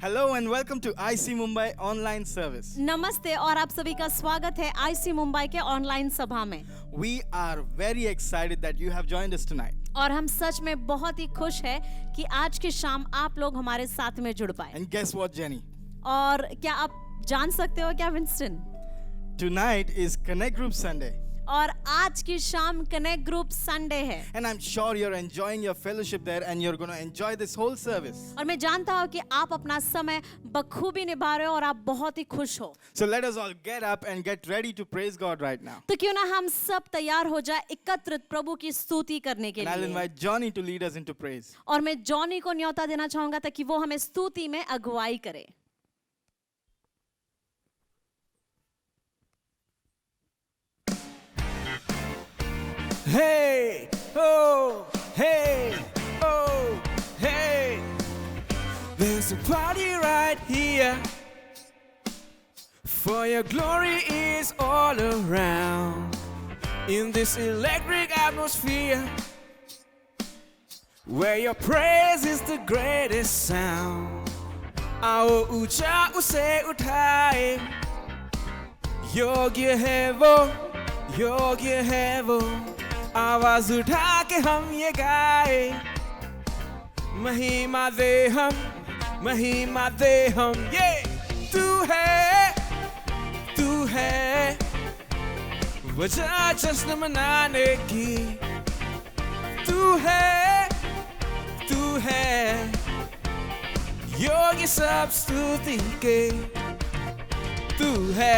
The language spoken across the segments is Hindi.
Hello and welcome to IC Mumbai online service. नमस्ते और आप सभी का स्वागत है आईसी मुंबई के ऑनलाइन सभा में। We are very excited that you have joined us tonight. और हम सच में बहुत ही खुश हैं कि आज की शाम आप लोग हमारे साथ में जुड़ पाए। And guess what, Jenny? और क्या आप जान सकते हो क्या Winston? Tonight is Connect Group Sunday. और आज की शाम कनेक्ट ग्रुप संडे है। And I'm sure you're enjoying your fellowship there and you're going to enjoy this whole service. और मैं जानता हूँ कि आप अपना समय बखूबी निभा रहे हो और आप बहुत ही खुश हो। So let us all get up and get ready to praise God right now. तो क्यों ना हम सब तैयार हो जाए एकत्रित प्रभु की स्तुति करने के And I'll लिए। invite Johnny to lead us into praise. और मैं जॉनी को न्योता देना चाहूंगा ताकि वो हमें स्तुति में अगुवाई करे। Hey, oh, hey, oh, hey. There's a party right here. For your glory is all around. In this electric atmosphere, where your praise is the greatest sound. आओ ऊंचा उसे उठाए, योग्य है वो, योग्य है वो. आवाज उठा के हम ये गाए, महिमा दे हम, महिमा दे हम. ये तू है वजह जश्न मनाने की. तू है योग्य सब स्तुति के. तू है.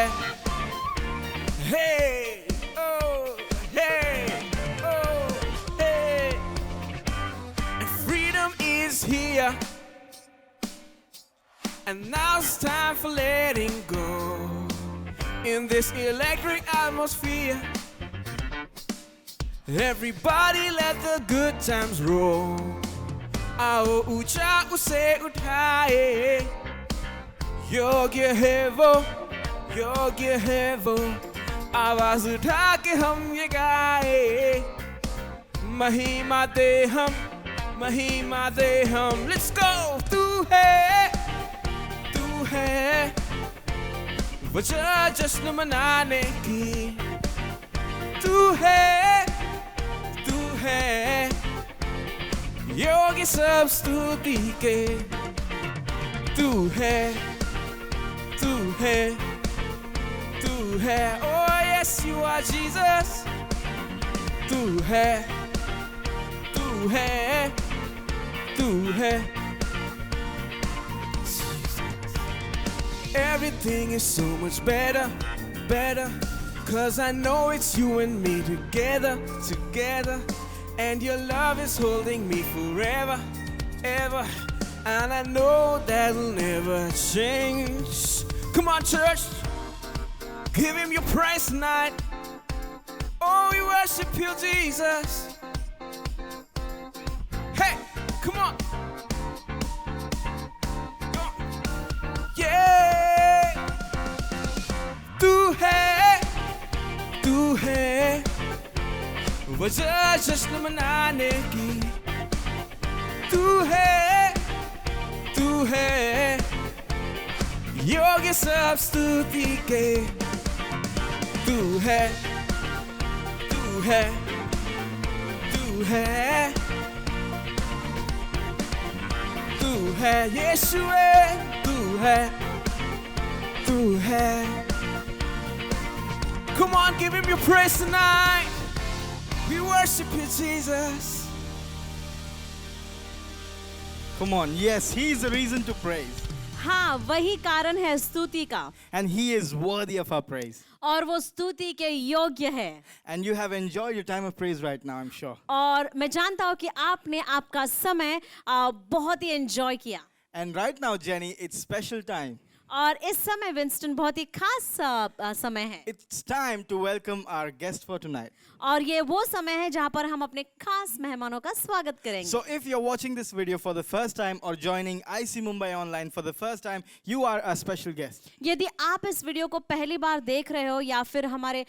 Hey, oh, hey. Is here, and now it's time for letting go. In this electric atmosphere, everybody let the good times roll. आओ ऊंचा उसे उठाए, योग्य है वो, योग्य है वो. आवाज उठा के हम ये गाए, महिमा दे हम, महिमा दे हम. Let's go. तू है वजह जश्न मनाने की. तू है योग्य सब स्तुति के. तू है. Oh yes, you are Jesus. तू है. Everything is so much better, better. 'Cause I know it's you and me together, together. And your love is holding me forever, ever. And I know that'll never change. Come on, church, give him your praise tonight. Oh, we worship you, Jesus. Hey, come on. Yeah. तू है वजह जश्न मनाने की. तू है योग्य सब स्तुति के. तू है यीशु है. तू है. Come on, give him your praise tonight. We worship you, Jesus. Come on. Yes, he is the reason to praise. हाँ, वही कारण है स्तुति का। And he is worthy of our praise. और वो स्तुति के योग्य है। And you have enjoyed your time of praise right now, I'm sure. और मैं जानता हूँ कि आपने आपका समय बहुत ही एंजॉय किया। And right now, Jenny, it's special time. और इस समय विंस्टन बहुत ही खास समय है It's time to welcome our guest for tonight. और ये वो समय है जहाँ पर हम अपने खास मेहमानों का स्वागत करेंगे। So if you're watching this video for the first time or joining IC Mumbai online for the first time, you are a special guest. यदि आप इस वीडियो को पहली बार देख रहे हो या फिर हमारे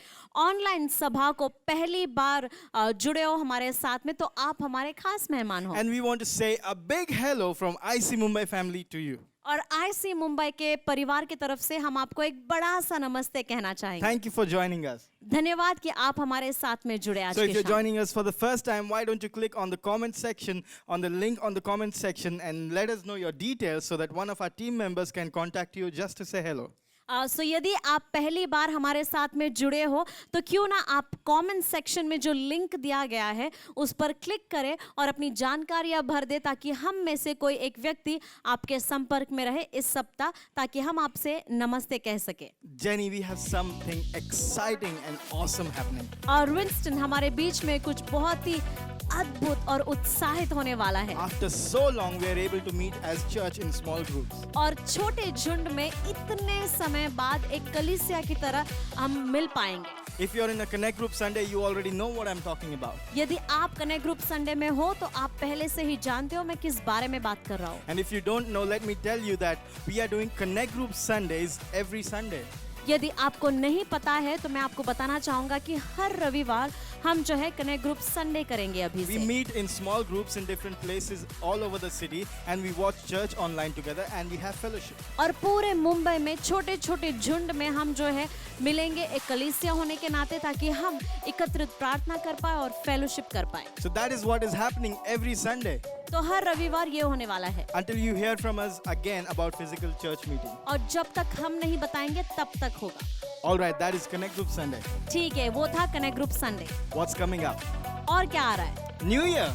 ऑनलाइन सभा को पहली बार जुड़े हो हमारे साथ में, तो आप हमारे खास मेहमान हो। And we want to say a big hello from IC Mumbai family to you. और आईसी मुंबई के परिवार की तरफ से हम आपको एक बड़ा सा नमस्ते कहना चाहेंगे। Thank you for joining us. धन्यवाद कि आप हमारे साथ में जुड़े आज So if के you're शाम। joining us for the first time, why don't you click on the comment section, on the link on the comment section, and let us know your details so that one of our team members can contact you just to say hello. सो यदि आप पहली बार हमारे साथ में जुड़े हो तो क्यों ना आप कमेंट सेक्शन में जो लिंक दिया गया है उस पर क्लिक करें और अपनी जानकारियां भर दें ताकि हम में से कोई एक व्यक्ति आपके संपर्क में रहे इस सप्ताह, ताकि हम आपसे नमस्ते कह सके। Jenny, we have something exciting and awesome happening. और विंस्टन, हमारे बीच में कुछ बहुत ही अद्भुत और उत्साहित होने वाला है। After so long, we are able to meet as church in small groups. और छोटे झुंड में इतने समय बाद एक कलीसिया की तरह हम मिल पाएंगे। If you're in a Connect Group Sunday, you already know what I'm talking about. यदि आप कनेक्ट ग्रुप संडे में हो तो आप पहले से ही जानते हो मैं किस बारे में बात कर रहा हूँ। And if you don't know, let me tell you that we are doing Connect Group Sundays every Sunday. यदि आपको नहीं पता है तो मैं आपको बताना चाहूंगा कि हर रविवार हम जो है कनेक्ट ग्रुप संडे करेंगे अभी We से। meet in small groups in different places all over the city, and we watch church online together, and we have fellowship. और पूरे मुंबई में छोटे छोटे झुंड में हम जो है मिलेंगे एक कलीसिया होने के नाते, ताकि हम एकत्रित प्रार्थना कर पाए और फेलोशिप कर पाए। So that is what is happening every Sunday तो हर रविवार ये होने वाला है until you hear from us again about physical church meeting. और जब तक हम नहीं बताएंगे तब तक होगा। All right, that is Connect Group Sunday. ठीक है, वो था connect group Sunday. What's coming up? और क्या आ रहा है? New Year.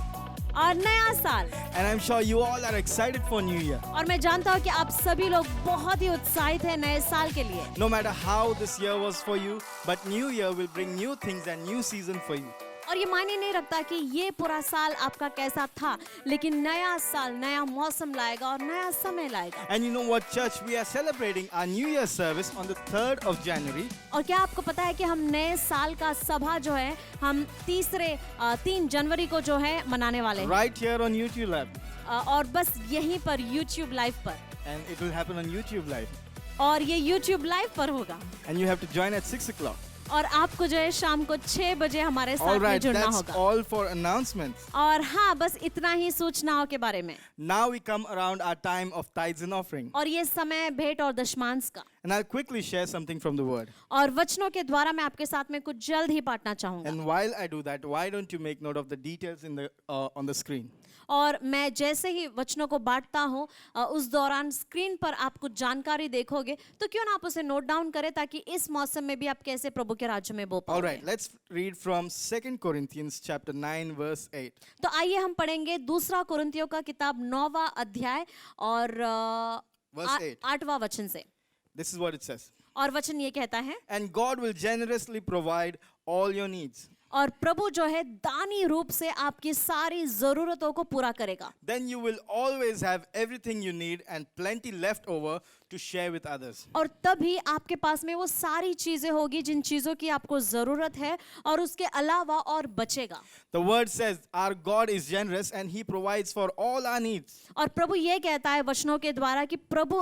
और नया साल। And I'm sure you all are excited for New Year. और मैं जानता हूँ कि आप सभी लोग बहुत ही उत्साहित हैं नए साल के लिए। No matter how this year was for you, but New Year will bring new things and new season for you. और ये मायने नहीं रखता कि ये पूरा साल आपका कैसा था, लेकिन नया साल नया मौसम लाएगा और नया समय लाएगा। And you know what, church? We are celebrating our New Year service on the 3rd of January. और क्या आपको पता है कि हम नए साल का सभा जो है हम 3 जनवरी को जो है मनाने वाले हैं। Right here on YouTube Live. और बस यहीं पर YouTube लाइव पर, And it will happen on YouTube Live. और ये YouTube लाइव पर होगा। And you have to join at 6 o'clock. और आपको जो है शाम को 6 बजे हमारे साथ All में right, जुड़ना that's होगा। all for announcements. और हाँ, बस इतना ही सूचनाओं के बारे में। Now we come around our time of tithes and offering. और ये समय भेंट और दशमांश का। And I'll quickly share something from the word. और वचनों के द्वारा मैं आपके साथ में कुछ जल्द ही बांटना चाहूंगा। And while I do that, why don't you make note of the details in the on the screen? और मैं जैसे ही वचनों को बांटता हूँ उस दौरान स्क्रीन पर आप कुछ जानकारी देखोगे, तो क्यों ना आप उसे नोट डाउन करें ताकि इस मौसम में भी आप कैसे प्रभु के राज्य में बो पाओ। All right, let's read from 2 Corinthians chapter 9 verse 8. तो आइए हम पढ़ेंगे दूसरा कुरिन्थियों का किताब 9वां अध्याय और Verse 8. 8वां वचन से। This is what it says. और वचन ये कहता है, And God will generously provide all your needs. और प्रभु जो है दानी रूप से आपकी सारी जरूरतों को पूरा करेगा। Then you will always have everything you need and plenty left over to share with others. और तभी आपके पास में वो सारी चीजें होगी जिन चीजों की आपको जरूरत है और उसके अलावा और बचेगा। The word says our God is generous and he provides for all our needs. और प्रभु ये कहता है वचनों के द्वारा कि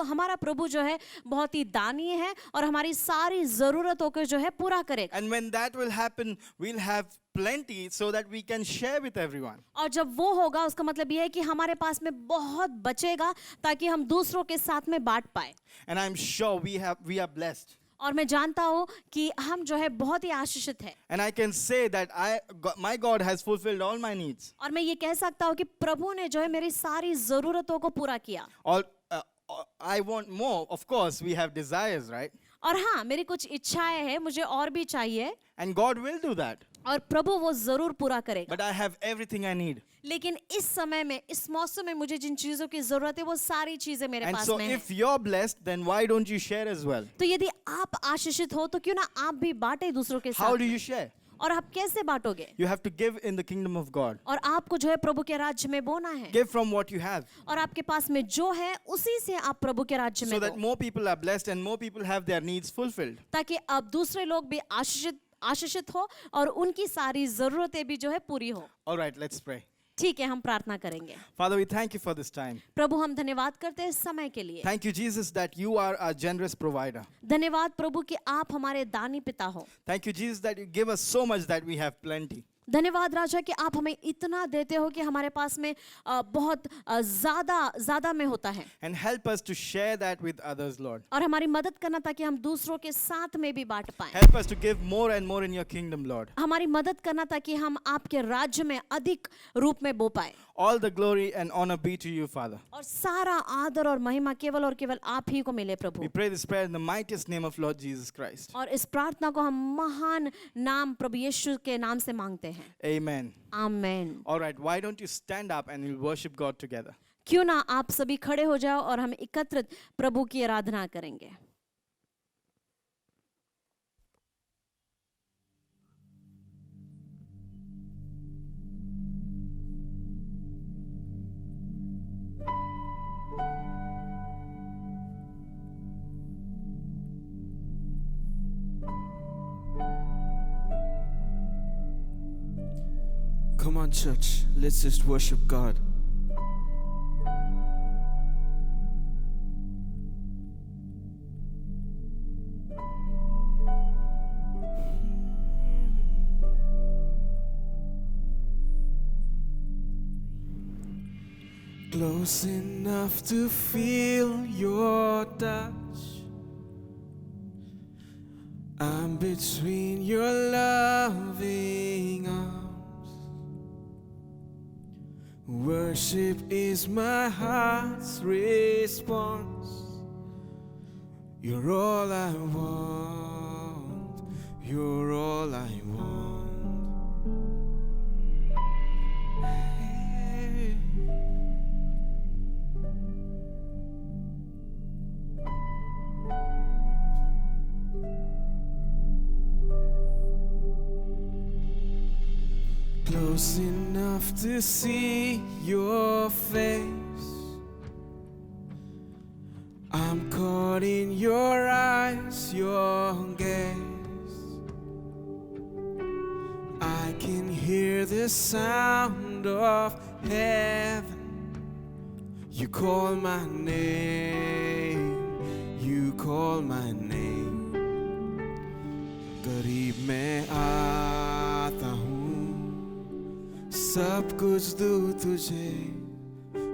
हमारा प्रभु जो है बहुत ही दानी है और हमारी सारी जरूरतों को जो है पूरा करेगा। And when that will happen, we'll have plenty so that we can share with everyone. और जब वो होगा उसका मतलब ये है कि हमारे पास में बहुत बचेगा ताकि हम दूसरों के साथ में बांट पाए। And I'm sure we are blessed. और मैं जानता हूँ कि हम जो है बहुत ही आशीषित है। And I can say that my God has fulfilled all my needs. और मैं ये कह सकता हूँ कि प्रभु ने जो है मेरी सारी जरूरतों को पूरा किया। I want more. Of course, we have desires, right? और हाँ, मेरी कुछ इच्छाएं हैं, मुझे और भी चाहिए। And God will do that. और प्रभु वो जरूर पूरा करेगा। But I have everything I need. लेकिन इस समय में इस मौसम में मुझे जिन चीजों की जरूरत है वो सारी चीजें मेरे And पास so में है। if you're blessed, then why don't you share as well? तो यदि आप आशीषित हो तो क्यों ना आप भी बांटे दूसरों के How साथ। do you share? और आप कैसे बांटोगे? You have to give in the kingdom of God. और आपको जो है प्रभु के राज्य में बोना है, Give from what you have, और आपके पास में जो है उसी से आप प्रभु के राज्य में so that दो, more people are blessed and more people have their needs fulfilled. ताकि अब दूसरे लोग भी आशीषित हो और उनकी सारी जरूरतें भी जो है पूरी हो। All right, let's pray. ठीक है, हम प्रार्थना करेंगे। Father, we thank you for this time. प्रभु, हम धन्यवाद करते हैं इस समय के लिए। Thank you, Jesus, that you are our generous provider. धन्यवाद प्रभु कि आप हमारे दानी पिता हो। Thank you, Jesus, that you give us so much that we have plenty. धन्यवाद राजा कि आप हमें इतना देते हो कि हमारे पास में बहुत ज्यादा में होता है, And help us to share that with others, Lord. और हमारी मदद करना ताकि हम दूसरों के साथ में भी बांट पाएं। Help us to give more and more in your kingdom, Lord. हमारी मदद करना ताकि हम आपके राज्य में अधिक रूप में बो पाए। All the glory and honor be to you, Father. और सारा आदर और महिमा केवल और केवल आप ही को मिले प्रभु। We pray this prayer in the mightiest name of Lord Jesus Christ. और इस प्रार्थना को हम महान नाम प्रभु यीशु के नाम से मांगते हैं। Amen. Amen. All right, why don't you stand up and we'll worship God together? क्यों ना आप सभी खड़े हो जाओ और हम एकत्रित प्रभु की आराधना करेंगे। Come on, church, let's just worship God. Close enough to feel your touch. I'm between your loving arms. Worship is my heart's response. You're all I want. You're all I want. Hey. Close enough to see your face. I'm caught in your eyes, your gaze. I can hear the sound of heaven. You call my name, you call my name. करीब मैं आता हूँ, सब कुछ दूँ तुझे,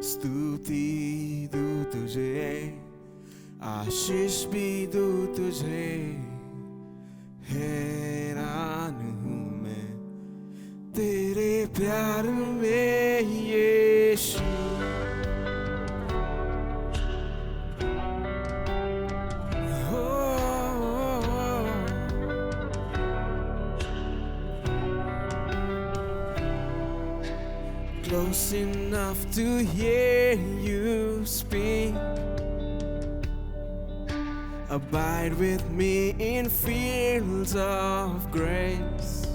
स्तुति दूँ तुझे, आशीष भी दूँ तुझे। हैरान हूँ मैं तेरे प्यार में यीशु। Close enough to hear you speak. Abide with me in fields of grace.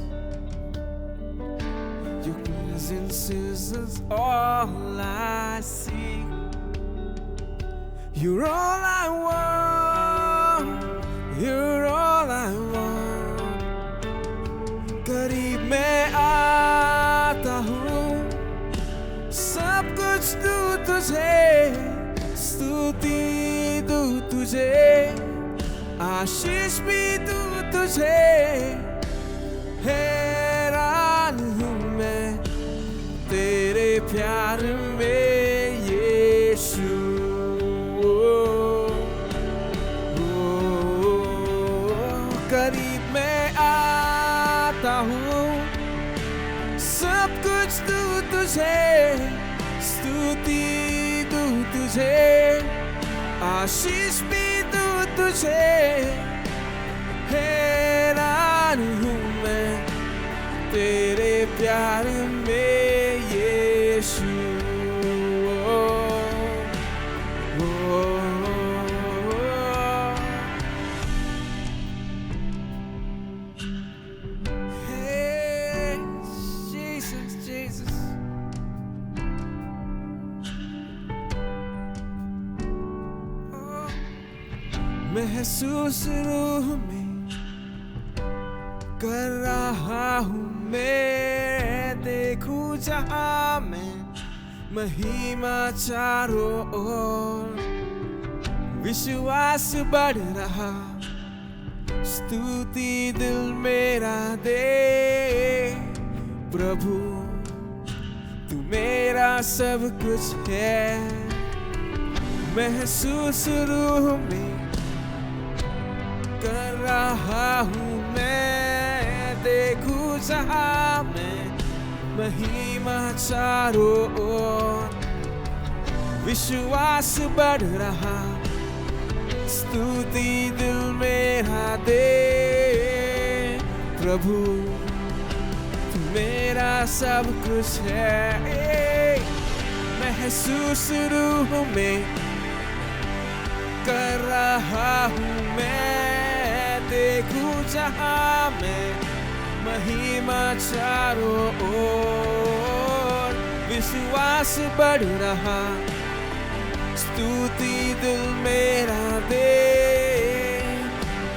Your presence is all I seek. You're all I want. You're all I want. करीब मैं आता हूँ, सब कुछ दूँ तुझे, स्तुति दूँ तुझे, आशीष भी दूँ तुझे। हैरान हूँ मैं तेरे प्यार में यीशु। करीब मैं आता हूँ, सब कुछ दूँ तुझे, स्तुति दूँ तुझे, आशीष भी दूँ तुझे। हैरान हूँ मैं तेरे प्यार में यीशु। Hey. महसूस रूह में कर रहा हूँ मैं, देखूं जहाँ मैं महिमा चारों ओर, विश्वास बढ़ रहा, स्तुति दिल मेरा दे प्रभु, तू मेरा सब कुछ है। महसूस रूह में कर रहा हूँ मैं, देखूं जहाँ मैं महिमा चारों ओर, विश्वास बढ़ रहा, स्तुति दिल मेरा दे प्रभु, तू मेरा सब कुछ है। महसूस रूह में कर रहा हूँ मैं, देखूं जहाँ मैं महिमा चारों ओर, विश्वास बढ़ रहा, स्तुति दिल मेरा दे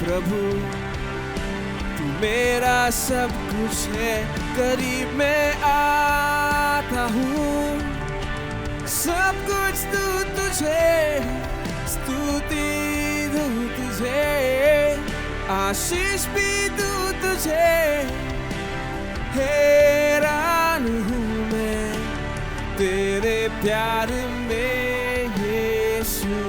प्रभु, तू मेरा सब कुछ है। करीब मैं आता हूँ, सब कुछ तू तुझे, स्तुति दूं तुझे, आशीष भी दूं तुझे, हैरान हूँ मैं तेरे प्यार में यीशु।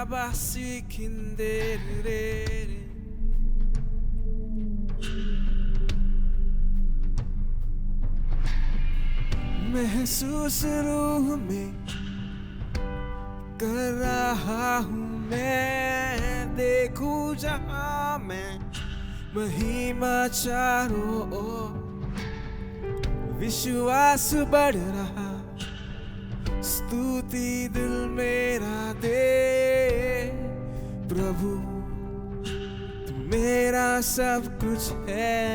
Basi kinderere, महसूस रूह में कर रहा हूँ मैं, देखूं जहाँ मैं महिमा चारों ओर, विश्वास बढ़ रहा, स्तुति दिल मेरा दे प्रभु, तू मेरा सब कुछ है।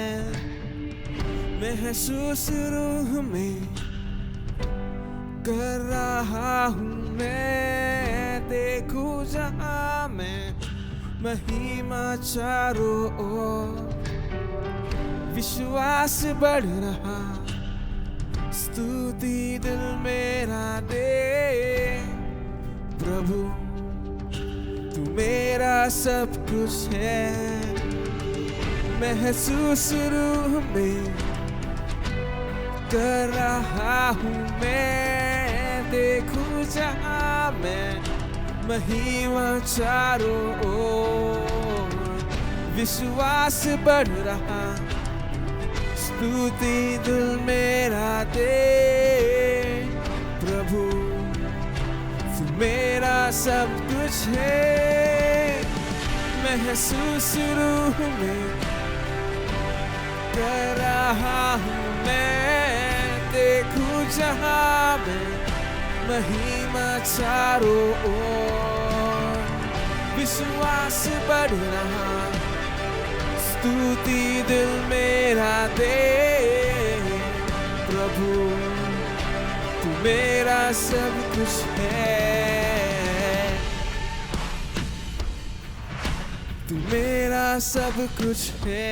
महसूस रूह में कर रहा हूँ मैं, देखूं जहाँ मैं महिमा चारों ओर, विश्वास बढ़ रहा, स्तुति दिल मेरा दे प्रभु, तू मेरा सब कुछ है। महसूस रूह में कर रहा हूँ मैं, देखूं जहाँ मैं महिमा चारों ओर, विश्वास बढ़ रहा, स्तुति दिल मेरा दे प्रभु, तू मेरा सब कुछ है। महसूस रूह में कर रहा हूँ मैं, देखूं जहाँ मैं महिमा चारों ओर, विश्वास बढ़ रहा, स्तुति दिल मेरा दे प्रभु, तू मेरा सब कुछ है, तू मेरा सब कुछ है,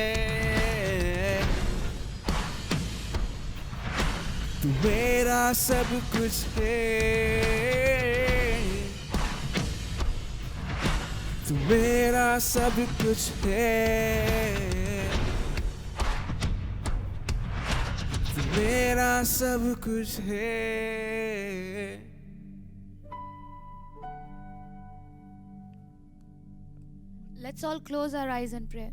तू मेरा सब कुछ है, तू मेरा सब कुछ है, तू मेरा सब कुछ है। Let's all close our eyes and pray.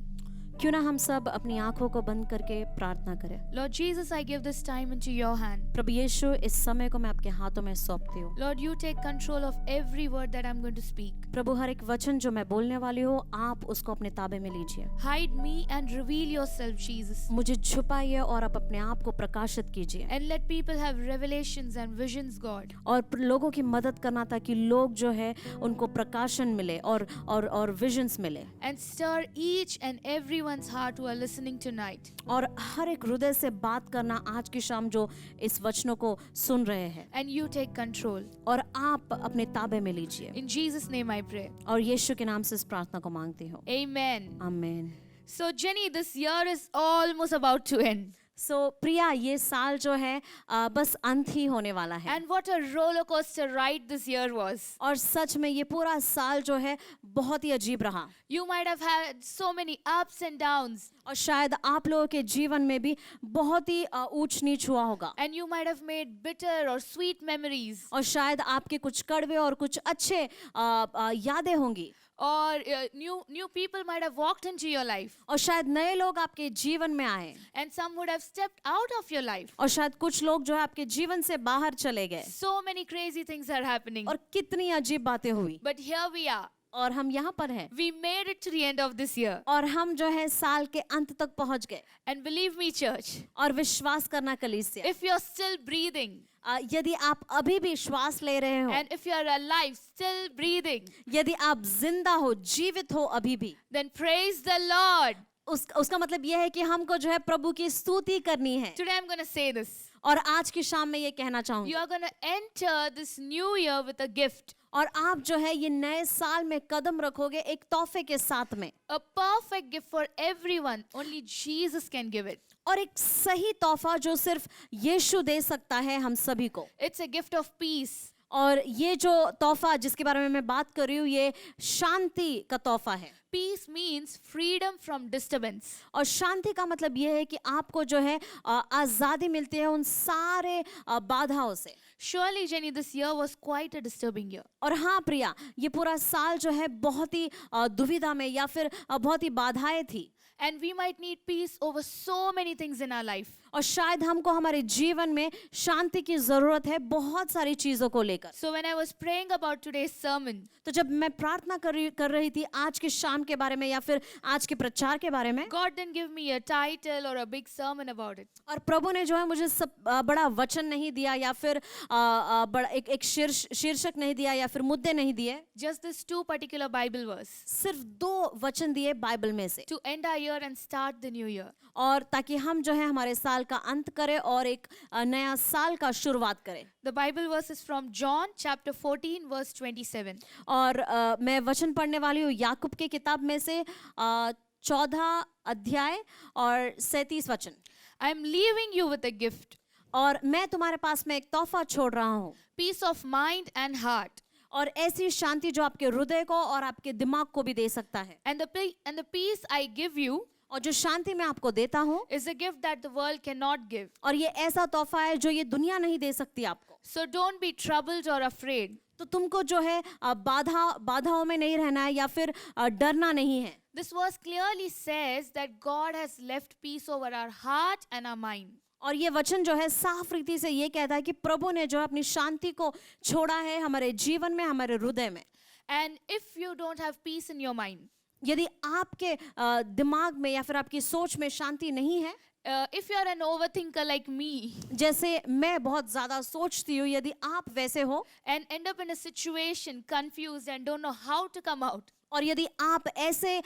क्यों ना हम सब अपनी आंखों को बंद करके प्रार्थना करें। Lord Jesus, I give this time into your hand. प्रभु यीशु, इस समय को मैं आपके हाथों में सौंपती हूँ। Lord, you take control of every word that I'm going to speak. प्रभु, हर एक वचन जो मैं बोलने वाली हूँ, आप उसको अपने ताबे में लीजिए। Hide me and reveal yourself, Jesus. मुझे छुपाइए और आप अपने आप को प्रकाशित कीजिए And let people have revelations and visions, God. और लोगों की मदद करना ताकि लोग जो है उनको प्रकाशन मिले और विजन्स मिले And stir each and everyone's heart who are listening tonight. और हर एक हृदय से बात करना आज की शाम जो इस वचनों को सुन रहे हैं, And you take control. और आप अपने ताबे में लीजिए। In Jesus' name I pray. और यीशु के नाम से इस प्रार्थना को मांगती हूँ, Amen. आमीन। So Jenny, this year is almost about to end. सो प्रिया, ये साल जो है बस अंत ही होने वाला है। And what a roller coaster ride this year was. और सच में ये पूरा साल जो है बहुत ही अजीब रहा। You might have had so many ups and downs. और शायद आप लोगों के जीवन में भी बहुत ही ऊंच नीच हुआ होगा। And you might have made bitter or sweet memories. और शायद आपके कुछ कड़वे और कुछ अच्छे यादें होंगी। Or new people might have walked into your life. और शायद नए लोग आपके जीवन में आए। And some would have stepped out of your life. और शायद कुछ लोग जो है आपके जीवन से बाहर चले गए। So many crazy things are happening. और कितनी अजीब बातें हुई। But here we are. और हम यहाँ पर हैं। We made it to the end of this year. और हम जो है साल के अंत तक पहुँच गए। And believe me, church, और विश्वास करना कलीसिया, if you're still breathing, यदि आप अभी भी श्वास ले रहे हो, and if you're alive, still breathing, यदि आप जिंदा हो, जीवित हो अभी भी, then praise the Lord. उसका मतलब यह है कि हमको जो है प्रभु की स्तुति करनी है। Today I'm going to say this. और आज की शाम में ये कहना चाहूंगी, You are going to enter this new year with a gift. और आप जो है ये नए साल में कदम रखोगे एक तोहफे के साथ में, A perfect gift for everyone. Only Jesus can give it. और एक सही तोहफा जो सिर्फ यीशु दे सकता है हम सभी को। It's a gift of peace. और ये जो तोहफा जिसके बारे में मैं बात कर रही हूँ, ये शांति का तोहफा है। Peace means freedom from disturbance. और शांति का मतलब ये है कि आपको जो है आजादी मिलती है उन सारे बाधाओं से। Surely, Jenny, this year was quite a disturbing year. और हाँ प्रिया, ये पूरा साल जो है बहुत ही दुविधा में या फिर बहुत ही बाधाएं थी। And we might need peace over so many things in our life. और शायद हमको हमारे जीवन में शांति की जरूरत है बहुत सारी चीजों को लेकर। So when I was praying about today's sermon, तो जब मैं प्रार्थना कर रही थी आज के शाम के बारे में या फिर आज के प्रचार के बारे में, God didn't give me a title or a big sermon about it. और प्रभु ने जो है मुझे बड़ा वचन नहीं दिया या फिर बड़ा एक शीर्षक नहीं दिया या फिर मुद्दे नहीं दिए, Just these two particular Bible verse सिर्फ 2 वचन दिए बाइबल में से, to end our year and start the new year. और ताकि हम जो है हमारे साल का अंत करें और एक नया साल का शुरुआत करें। The Bible verse is from John chapter 14 verse 27. और मैं वचन पढ़ने वाली हूँ याकूब की किताब में से 14 अध्याय और 37 वचन। I am leaving you with a gift, और मैं तुम्हारे पास में एक तोहफा छोड़ रहा हूँ, peace of mind and heart. और ऐसी शांति जो आपके हृदय को और आपके दिमाग को भी दे सकता है। And the peace I give you और जो शांति मैं आपको देता हूँ, is a gift that the world cannot give. और ये ऐसा तोहफा है जो ये दुनिया नहीं दे सकती आपको। So don't be troubled or afraid. तो तुमको जो है बाधाओं में नहीं रहना है या फिर डरना नहीं है। This verse clearly says that God has left peace over our heart and our mind. और ये वचन जो है साफ रीति से ये कहता है कि प्रभु ने जो है अपनी शांति को छोड़ा है हमारे जीवन में, हमारे हृदय में। And if you don't have peace in your mind, यदि आपके दिमाग में या फिर आपकी सोच में शांति नहीं है, if you are an overthinker like me जैसे मैं बहुत ज्यादा सोचती हूँ, यदि आप वैसे हो and end up in a situation confused and don't know how to come out, और यदि आप ऐसे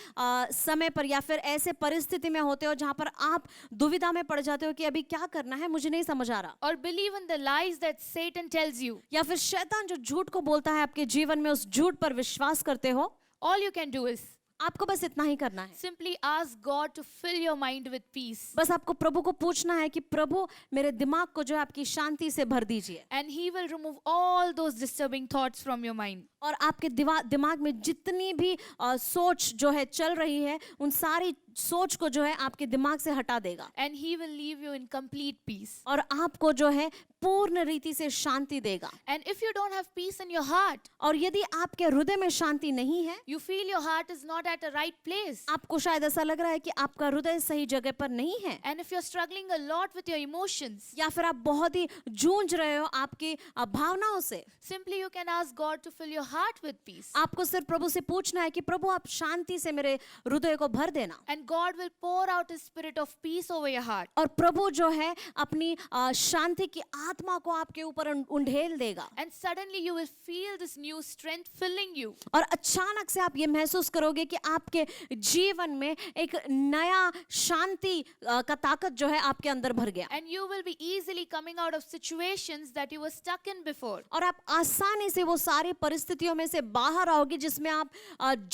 समय पर या फिर ऐसे परिस्थिति में होते हो जहां पर आप दुविधा में पड़ जाते हो कि अभी क्या करना है, मुझे नहीं समझ आ रहा, or believe in the lies that Satan tells you, या फिर शैतान जो झूठ को बोलता है आपके जीवन में उस झूठ पर विश्वास करते हो, all you can do is आपको बस इतना ही करना है। simply ask God to fill your mind with peace. बस आपको प्रभु को पूछना है कि प्रभु मेरे दिमाग को जो है आपकी शांति से भर दीजिए, And He will remove all those disturbing thoughts from your mind. और आपके दिमाग में जितनी भी सोच जो है चल रही है, उन सारी सोच को जो है आपके दिमाग से हटा देगा and He will leave you in complete peace. और आपको जो है पूर्ण रीति से शांति देगा। And if you don't have peace in your heart, और यदि आपके हृदय में शांति नहीं है, you feel your heart is not at a right place, आपको शायद ऐसा लग रहा है कि आपका हृदय सही जगह पर नहीं है, and if you're struggling a lot with your emotions, या फिर आप बहुत ही जूझ रहे हो आपकी भावनाओं से, simply you can ask God to fill your heart with peace. आपको सिर्फ प्रभु से पूछना है कि प्रभु आप शांति से मेरे हृदय को भर देना, And God will pour out His spirit of peace over your heart. और प्रभु जो है अपनी शांति की आत्मा को आपके ऊपर उंडेल देगा। And suddenly you will feel this new strength filling you. और अचानक से आप ये महसूस करोगे कि आपके जीवन में एक नया शांति का ताकत जो है आपके अंदर भर गया, And you will be easily coming out of situations that you were stuck in before. और आप आसानी से वो सारी परिस्थितियों में से बाहर आओगे जिसमें आप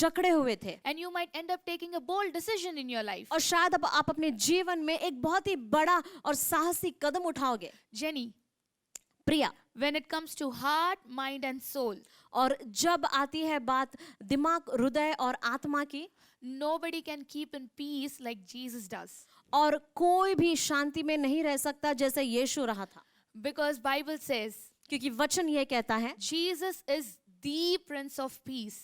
जकड़े हुए थे, And you might end up taking a bold decision in your life. और शायद अब आप अपने जीवन में एक बहुत ही बड़ा और साहसी कदम उठाओगे। Jenny, Priya, when it comes to heart, mind, and soul, और जब आती है बात दिमाग, हृदय और आत्मा की, nobody can keep in peace like Jesus does. और कोई भी शांति में नहीं रह सकता जैसे यीशु रहा था, Because Bible says क्योंकि वचन ये कहता है Jesus is the Prince of Peace.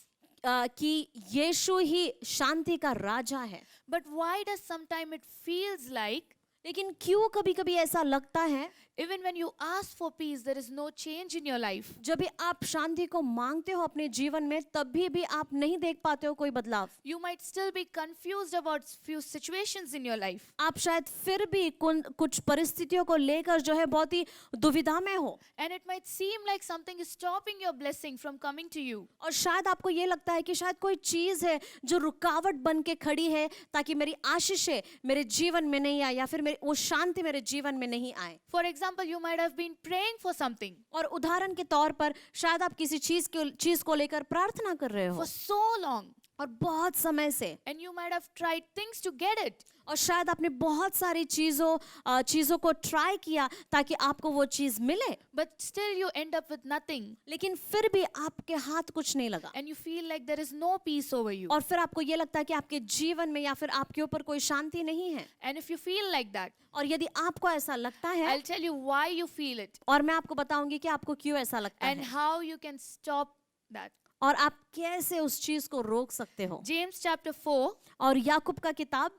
कि यीशु ही शांति का राजा है। But why does sometimes it feels like लेकिन क्यों कभी-कभी ऐसा लगता है, even when you ask for peace, there is no change in your life? जब भी आप शांति को मांगते हो अपने जीवन में, तभी भी आप नहीं देख पाते हो कोई बदलाव। You might still be confused about few situations in your life. आप शायद फिर भी कुछ परिस्थितियों को लेकर जो है बहुत ही दुविधा में हो, And it might seem like something is stopping your blessing from coming to you. और शायद आपको ये लगता है कि शायद कोई चीज है जो रुकावट बन के खड़ी है ताकि मेरी आशीषें मेरे जीवन में नहीं आए, या फिर वो शांति मेरे जीवन में नहीं आए। For example, you might have been praying for something और उदाहरण के तौर पर शायद आप किसी चीज को लेकर प्रार्थना कर रहे हो for so long, और बहुत समय से, and you might have tried things to get it. और शायद आपने बहुत सारी चीजों को ट्राई किया ताकि आपको वो चीज मिले, But still you end up with nothing. लेकिन फिर भी आपके हाथ कुछ नहीं लगा, And you feel like there is no peace over you. और फिर आपको ये लगता है कि आपके जीवन में या फिर आपके ऊपर कोई शांति नहीं है। And if you feel like that, और यदि आपको ऐसा लगता है, I'll tell you why you feel it और मैं आपको बताऊंगी कि आपको क्यों ऐसा लगता and है how you can stop that. और आप कैसे उस चीज को रोक सकते हो। James chapter 4, और याकूब का किताब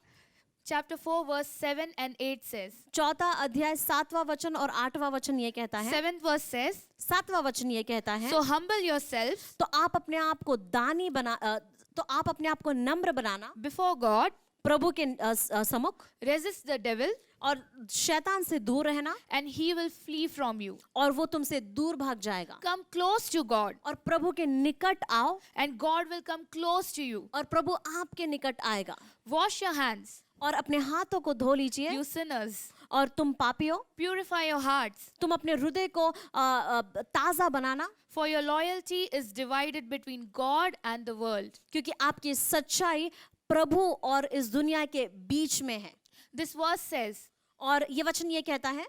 chapter 4 verse 7 and 8 says, 4 अध्याय 7वां वचन और 8वां वचन ये कहता है, 7th verse says, 7वां वचन ये कहता है, So humble yourselves तो आप अपने आप को तो आप अपने आप को नम्र बनाना before God, प्रभु के सम्मुख, resist the devil, और शैतान से दूर रहना, and he will flee from you. और वो तुमसे दूर भाग जाएगा। Come close to God, और प्रभु के निकट आओ, and God will come close to you. और प्रभु आपके निकट आएगा। Wash your hands, और अपने हाथों को धो लीजिए, you sinners. और तुम पापियों, Purify your hearts, तुम अपने हृदय को ताजा बनाना, for your loyalty is divided between God and the world. क्योंकि आपकी सच्चाई प्रभु और इस दुनिया के बीच में है। This verse says, और ये वचन ये कहता है,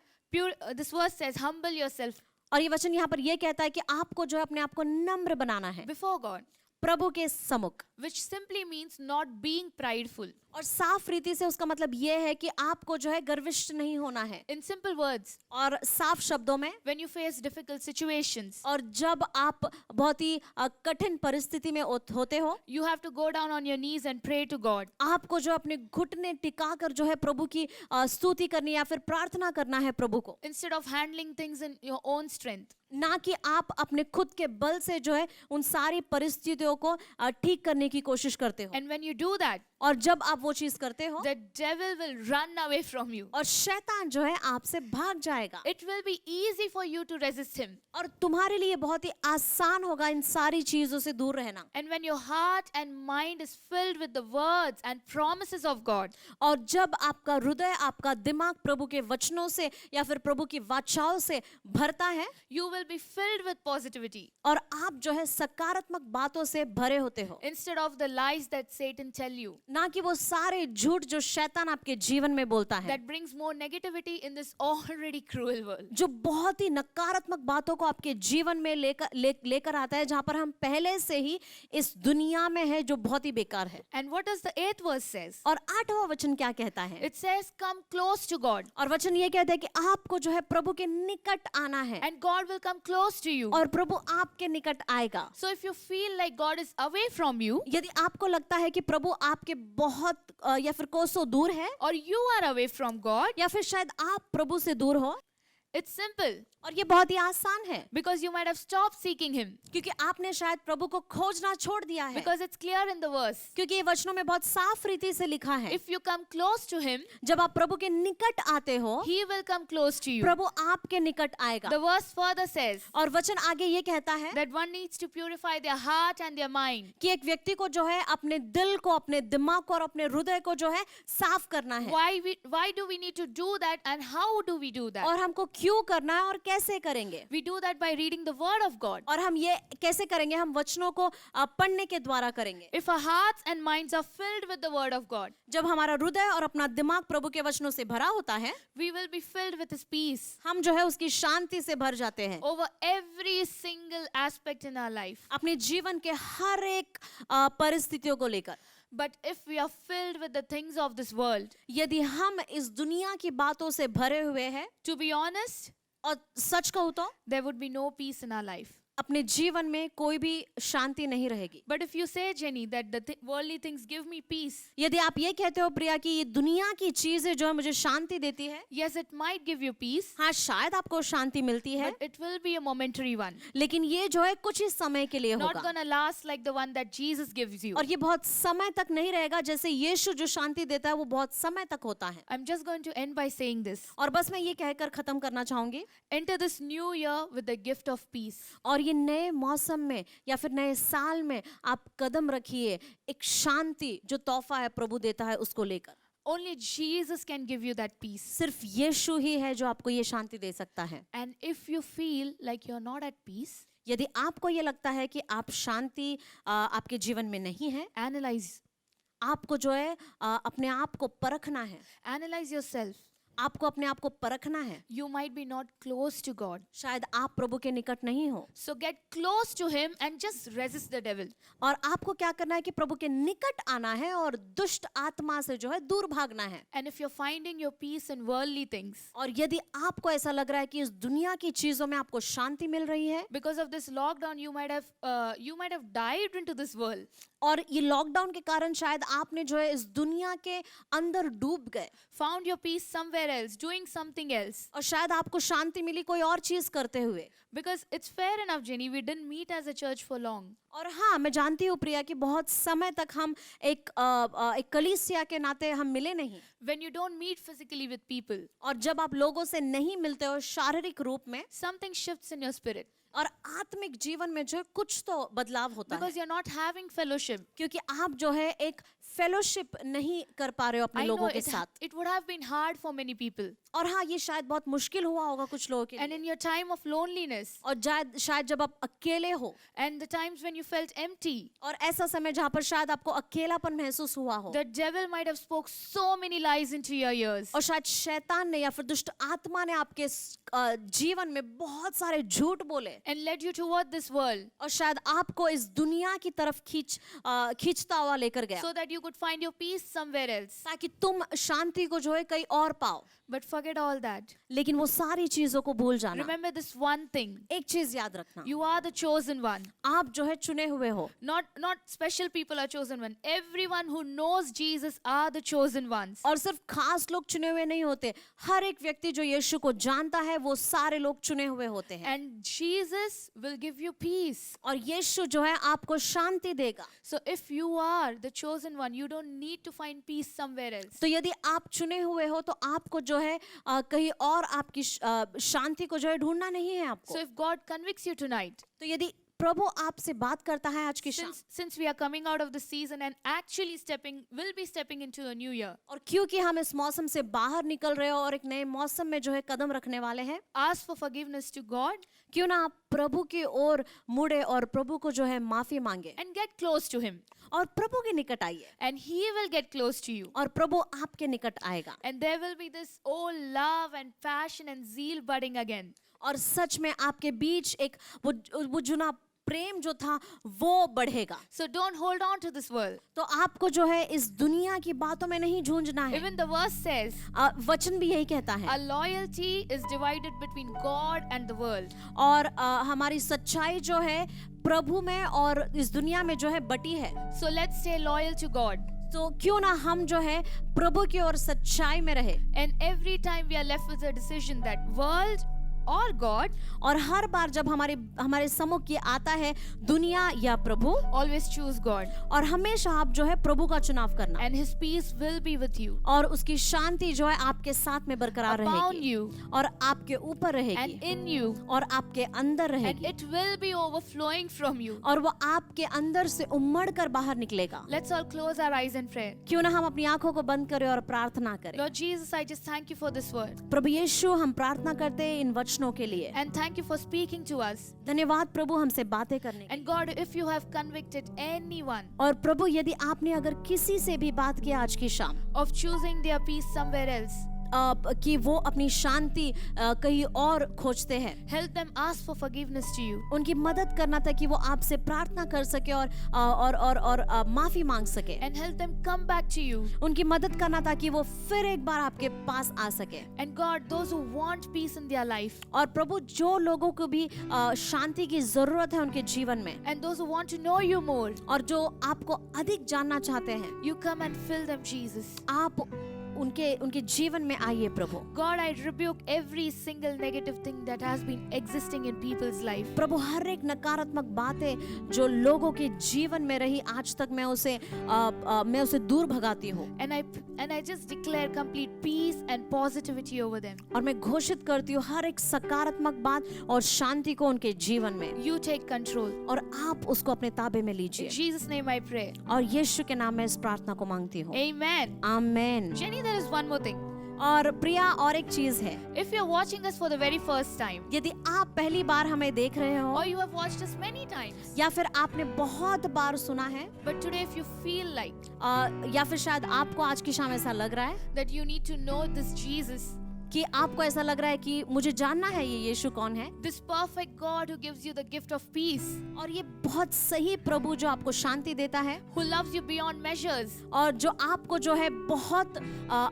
this verse says, humble yourself और ये वचन यहाँ पर ये कहता है कि आपको जो है अपने आप को नम्र बनाना है before God, प्रभु के सम्मुख, which simply means not being prideful. और साफ रीति से उसका मतलब ये है कि आपको जो है गर्विष्ठ नहीं होना है। In simple words, और साफ शब्दों में, when you face difficult situations, और जब आप बहुत ही कठिन परिस्थिति में होते हो, you have to go down on your knees and pray to God. आपको जो अपने घुटने टिकाकर जो है प्रभु की स्तुति करनी या फिर प्रार्थना करना है प्रभु को, Instead of handling things in your own strength. ना कि आप अपने खुद के बल से जो है उन सारी परिस्थितियों को ठीक करने की कोशिश करते हो। And when you do that, और जब आप वो चीज करते हो, the devil will run away from you. और शैतान जो है आपसे भाग जाएगा, It will be easy for you to resist him. और तुम्हारे लिए बहुत ही आसान होगा इन सारी चीजों से दूर रहना। And when your heart and mind is filled with the words and promises of God, और जब आपका हृदय, आपका दिमाग प्रभु के वचनों से या फिर प्रभु की वाचाओं से भरता है, you will be filled with positivity और आप जो है सकारात्मक बातों से भरे होते हो, instead of the lies that Satan tell you. ना कि वो सारे झूठ जो शैतान आपके जीवन में बोलता है, that brings more negativity in this already cruel world. जो बहुत ही नकारात्मक बातों को आपके जीवन में लेकर आता है, जहां पर हम पहले से ही इस दुनिया में है जो बहुत ही बेकार है। And what does the 8th verse says? और 8वां वचन क्या कहता है? It says, come close to God, और वचन ये कहता है कि आपको जो है प्रभु के निकट आना है and God will come close to you. और प्रभु आपके निकट आएगा। So if you feel like God is away from you, यदि आपको लगता है कि प्रभु आपके बहुत या फिर कोसों दूर है, or you are away from God, या फिर शायद आप प्रभु से दूर हो, it's simple. और ये बहुत ही आसान है, Because you might have stopped seeking Him. क्योंकि आपने शायद प्रभु को खोजना छोड़ दिया है। Because it's clear in the verse. क्योंकि ये वचनों में बहुत साफ रीति से लिखा है, If you come close to Him, जब आप प्रभु के निकट आते हो, He will come close to you. प्रभु आपके निकट आएगा। The verse further says और वचन आगे ये कहता है that one needs to purify their heart and their mind. कि एक व्यक्ति को जो है अपने दिल को, अपने दिमाग को और अपने हृदय को जो है साफ करना है। Why do we need to do that, and how do we do that? और हमको क्यों करना है और कैसे करेंगे? We do that by reading the Word of God. और हम ये कैसे करेंगे? हम वचनों को पढ़ने के द्वारा करेंगे। If our hearts and minds are filled with the Word of God, जब हमारा हृदय और अपना दिमाग प्रभु के वचनों से भरा होता है, we will be filled with His peace हम जो है उसकी शांति से भर जाते हैं over every single aspect in our life. अपने जीवन के हर एक परिस्थितियों को लेकर। But if we are filled with the things of this world, यदि हम इस दुनिया की बातों से भरे हुए हैं, to be honest, और सच कहूं तो there would be no peace in our life. अपने जीवन में कोई भी शांति नहीं रहेगी। But if you say, Jenny, that the worldly things give me peace, यदि आप ये कहते हो प्रिया कि ये दुनिया की चीजें जो है मुझे शांति देती है, yes, it might give you peace, हाँ शायद आपको शांति मिलती है, but it will be a momentary one. लेकिन ये जो है कुछ ही समय के लिए Not होगा gonna last like the one that Jesus gives you. और ये बहुत समय तक नहीं रहेगा। जैसे यीशु जो शांति देता है वो बहुत समय तक होता है। I'm just going to end by saying this. और बस मैं ये कहकर खत्म करना चाहूंगी, Enter this new year with the gift of peace. और ये नए मौसम में या फिर नए साल में आप कदम रखिए एक शांति जो तोहफा है प्रभु देता है उसको लेकर। Only Jesus can give you that peace. सिर्फ यीशु ही है जो आपको ये शांति दे सकता है। And if you feel like you're not at peace, यदि आपको ये लगता है कि आप शांति आपके जीवन में नहीं है, analyze. आपको जो है अपने आप को परखना है, Analyze yourself. आपको अपने आप को परखना है। You might be not close to God. शायद आप प्रभु के निकट नहीं हो, So get close to Him and just resist the devil. और आपको क्या करना है कि प्रभु के निकट आना है और दुष्ट आत्मा से जो है दूर भागना है। And if you're finding your peace in worldly things, और यदि आपको ऐसा लग रहा है कि इस दुनिया की चीजों में आपको शांति मिल रही है, because of this lockdown, you might have dived into this world. और ये लॉकडाउन के कारण शायद आपने जो है इस दुनिया के अंदर डूब गए, Found your peace somewhere else, doing something else. और शायद आपको शांति मिली कोई और चीज करते हुए। Because it's fair enough, Jenny, we didn't meet as a church for long. और हाँ, मैं जानती हूँ प्रिया कि बहुत समय तक हम एक कलीसिया के नाते हम मिले नहीं। When you don't meet physically with people, और जब आप लोगों से नहीं मिलते हो शारीरिक रूप में, something shifts in your spirit. और आत्मिक जीवन में जो है कुछ तो बदलाव होता है, Because you're not having fellowship. क्योंकि आप जो है एक फेलोशिप नहीं कर पा रहे हो अपने I know लोगों के साथ। it would have been hard for many people. और हाँ, ये शायद बहुत मुश्किल हुआ होगा कुछ लोगों के And लिए। in your time of loneliness, और शायद जब आप अकेले हो, and the times when you felt empty, और ऐसा समय जहाँ पर शायद आपको अकेलापन महसूस हुआ हो, the devil might have spoke so many lies into your ears. और शायद शैतान ने या फिर दुष्ट आत्मा ने आपके जीवन में बहुत सारे झूठ बोले, And led you toward this world और शायद आपको इस दुनिया की तरफ खींचता हुआ लेकर गया, so that you could find your peace somewhere else. ताकि तुम शांति को जो है कहीं और पाओ। But forget all that. लेकिन वो सारी चीजों को भूल जाना। Remember this one thing. एक चीज याद रखना, You are the chosen one. आप जो है चुने हुए हो। Not special people are chosen one. Everyone who knows Jesus are the chosen ones. और सिर्फ खास लोग चुने हुए नहीं होते, हर एक व्यक्ति जो यीशु को जानता है वो सारे लोग चुने हुए होते हैं। And Jesus will give you peace. और यीशु जो है आपको शांति देगा। So if you are the chosen one, you don't need to find peace somewhere else. तो यदि आप चुने हुए हो तो आपको जो है कहीं और आपकी शांति को जो है ढूंढना नहीं है आपको। So if God convicts you tonight, तो यदि प्रभु आपसे बात करता है आज की शाम। Since we are coming out of the season and actually will be stepping into a new year, और क्योंकि हम इस मौसम से बाहर निकल रहे हो और एक नए मौसम में जो है कदम रखने वाले हैं, ask for forgiveness to God क्यों ना आप प्रभु की ओर मुड़े और प्रभु को जो है माफी मांगे and get close to Him. और प्रभु के निकट आइए And He will get close to you. और प्रभु आपके निकट आएगा। And there will be this old love and passion and zeal budding again. और सच में आपके बीच एक वो जुना प्रेम जो था वो बढ़ेगा। So don't hold on to this world. तो आपको जो है इस दुनिया की बातों में नहीं झूंझना है। Even the verse says, वचन भी यही कहता है। our loyalty is divided between God and the world. और हमारी सच्चाई जो है प्रभु में और इस दुनिया में जो है बटी है। So let's stay loyal to God. तो क्यों ना हम जो है प्रभु की ओर सच्चाई में रहे। And every time we are left with a decision that world or God, और हर बार जब हमारे सम्मुख ये आता है दुनिया या प्रभु, always choose God. और हमेशा आप जो है प्रभु का चुनाव करना। And His peace will be with you. और उसकी शांति जो है आपके साथ में बरकरार Upon रहेगी you. और आपके ऊपर And रहेगी in you. और आपके अंदर And रहेगी it will be overflowing from you. और वो आपके अंदर से उमड़ कर बाहर निकलेगा। Let's all close our eyes in prayer. क्यों ना हम अपनी आंखों को बंद करें और प्रार्थना करें। Lord Jesus, I just thank you for this word. प्रभु यीशु, हम प्रार्थना करते हैं इन वचनों के लिए। And thank you for speaking to us. धन्यवाद प्रभु हमसे बातें करने के And God, if you have convicted anyone और प्रभु यदि आपने अगर किसी से भी बात किया आज की शाम of choosing their peace somewhere else, कि वो अपनी शांति कहीं और खोजते हैं, help them ask for forgiveness to you. उनकी मदद करना था कि वो आपसे प्रार्थना कर सके और माफी मांग सके। And help them come back to you. उनकी मदद करना था कि वो फिर एक बार आपके पास आ सके। And God, those who want peace in their life, और प्रभु जो लोगों को भी शांति की जरूरत है उनके जीवन में and those who want to know you more, और जो आपको अधिक जानना चाहते हैं, you come and fill them, Jesus. आप उनके जीवन में आइए प्रभु। God, I rebuke every single negative thing that has been existing in people's life. प्रभु हर एक नकारात्मक बातें जो लोगों के जीवन में रही आज तक मैं उसे दूर भगाती हूँ। And I just declare complete peace and positivity over them. और मैं घोषित करती हूँ हर एक सकारात्मक बात और शांति को उनके जीवन में। You take control. और आप उसको अपने ताबे में In लीजिए। Jesus' name I pray. और यीशु के नाम में इस प्रार्थना को मांगती हूँ। Amen. Amen. Jenny, there is one more thing. और प्रिया, और एक चीज है, If you're watching us for the very first time, यदि आप पहली बार हमें देख रहे हो or you have watched us many times, या फिर आपने बहुत बार सुना है, but today if you feel like या फिर शायद आपको आज की शाम ऐसा लग रहा है that you need to know this Jesus, कि आपको ऐसा लग रहा है कि मुझे जानना है ये यीशु कौन है, this perfect God who gives you the gift of peace, और ये बहुत सही प्रभु जो आपको शांति देता है who loves you beyond measures, और जो आपको जो है बहुत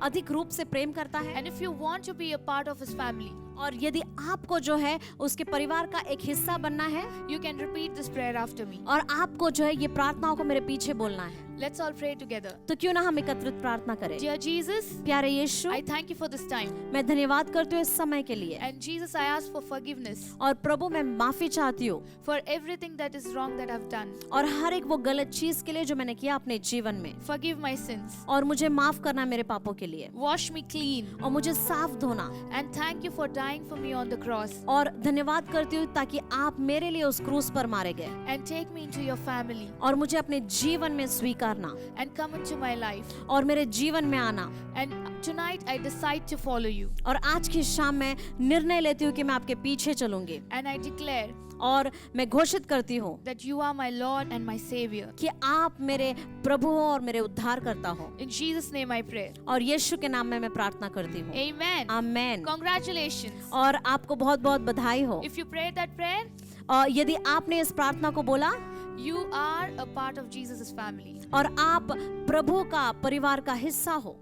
अधिक रूप से प्रेम करता है, and if you want to be a part of His family, और यदि आपको जो है उसके परिवार का एक हिस्सा बनना है, you can repeat this prayer after me. और आपको जो है ये प्रार्थनाओं को मेरे पीछे बोलना है, Let's all pray together. तो क्यों ना हम एकत्रित प्रार्थना करें। Dear Jesus, प्यारे यीशु, I thank you for this time. मैं धन्यवाद करती हूँ इस समय के लिए, And Jesus, I ask for forgiveness और प्रभु मैं माफी चाहती हूँ for everything that is wrong that I've done. और हर एक वो गलत चीज के लिए जो मैंने किया अपने जीवन में, Forgive my sins. और मुझे माफ करना मेरे पापों के लिए, Wash me clean. और मुझे साफ धोना, And thank you for dying for me on the cross. और धन्यवाद करती हूँ ताकि आप मेरे लिए उस क्रूस पर मारे गए And take me into your family. और मुझे अपने जीवन में स्वीकारना And come into my life. और मेरे जीवन में आना। And tonight I decide to follow you. और आज की शाम मैं निर्णय लेती हूँ कि मैं आपके पीछे चलूंगी, And I declare और मैं घोषित करती हूँ that you are my Lord and my Savior. कि आप मेरे प्रभु हो और मेरे उद्धार करता हो, In Jesus' name I pray. और यीशु के नाम में मैं प्रार्थना करती हूँ। Amen. आमेन। Congratulations. और आपको बहुत बहुत बधाई हो। If you prayed that prayer, और यदि आपने इस प्रार्थना को बोला you are a part of Jesus' family. और आप प्रभु का परिवार का हिस्सा हो,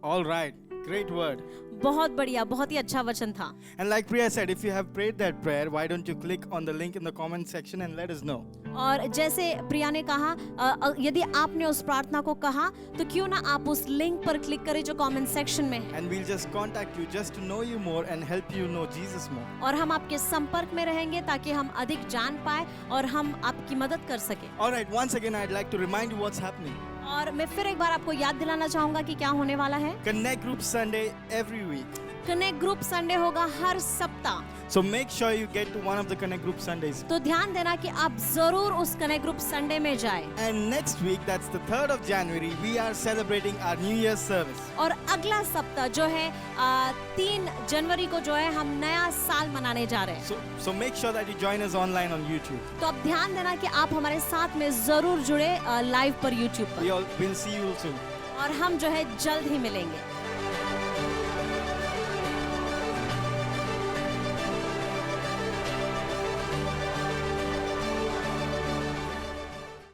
All right, great word. बहुत बढ़िया, बहुत ही अच्छा वचन था। And like Priya said, if you have prayed that prayer, why don't you click on the link in the comment section and let us know. और जैसे प्रिया ने कहा, यदि आपने उस प्रार्थना को कहा तो क्यों ना आप उस लिंक पर क्लिक करें जो कमेंट सेक्शन में है, And we'll just contact you just to know you more and help you know Jesus more. और हम आपके संपर्क में रहेंगे ताकि हम अधिक जान पाए और हम आपकी मदद कर सके। All right, once again, I'd like to remind you what's happening. और मैं फिर एक बार आपको याद दिलाना चाहूंगा कि क्या होने वाला है। Connect Group Sunday every week. Connect group Sunday होगा हर सप्ताह। So make sure you get to one of the Connect Group Sundays. तो ध्यान देना कि आप जरूर उस कनेक्ट ग्रुप संडे में जाएं। And next week, that's the 3rd of January, we are celebrating our New Year's service. और अगला सप्ताह जो है 3 जनवरी को जो है हम नया साल मनाने जा रहे हैं। So make sure that you join us online on YouTube. तो अब ध्यान देना कि आप हमारे साथ में जरूर जुड़े लाइव पर यूट्यूब पर। We'll see you soon. और हम जो है जल्द ही मिलेंगे।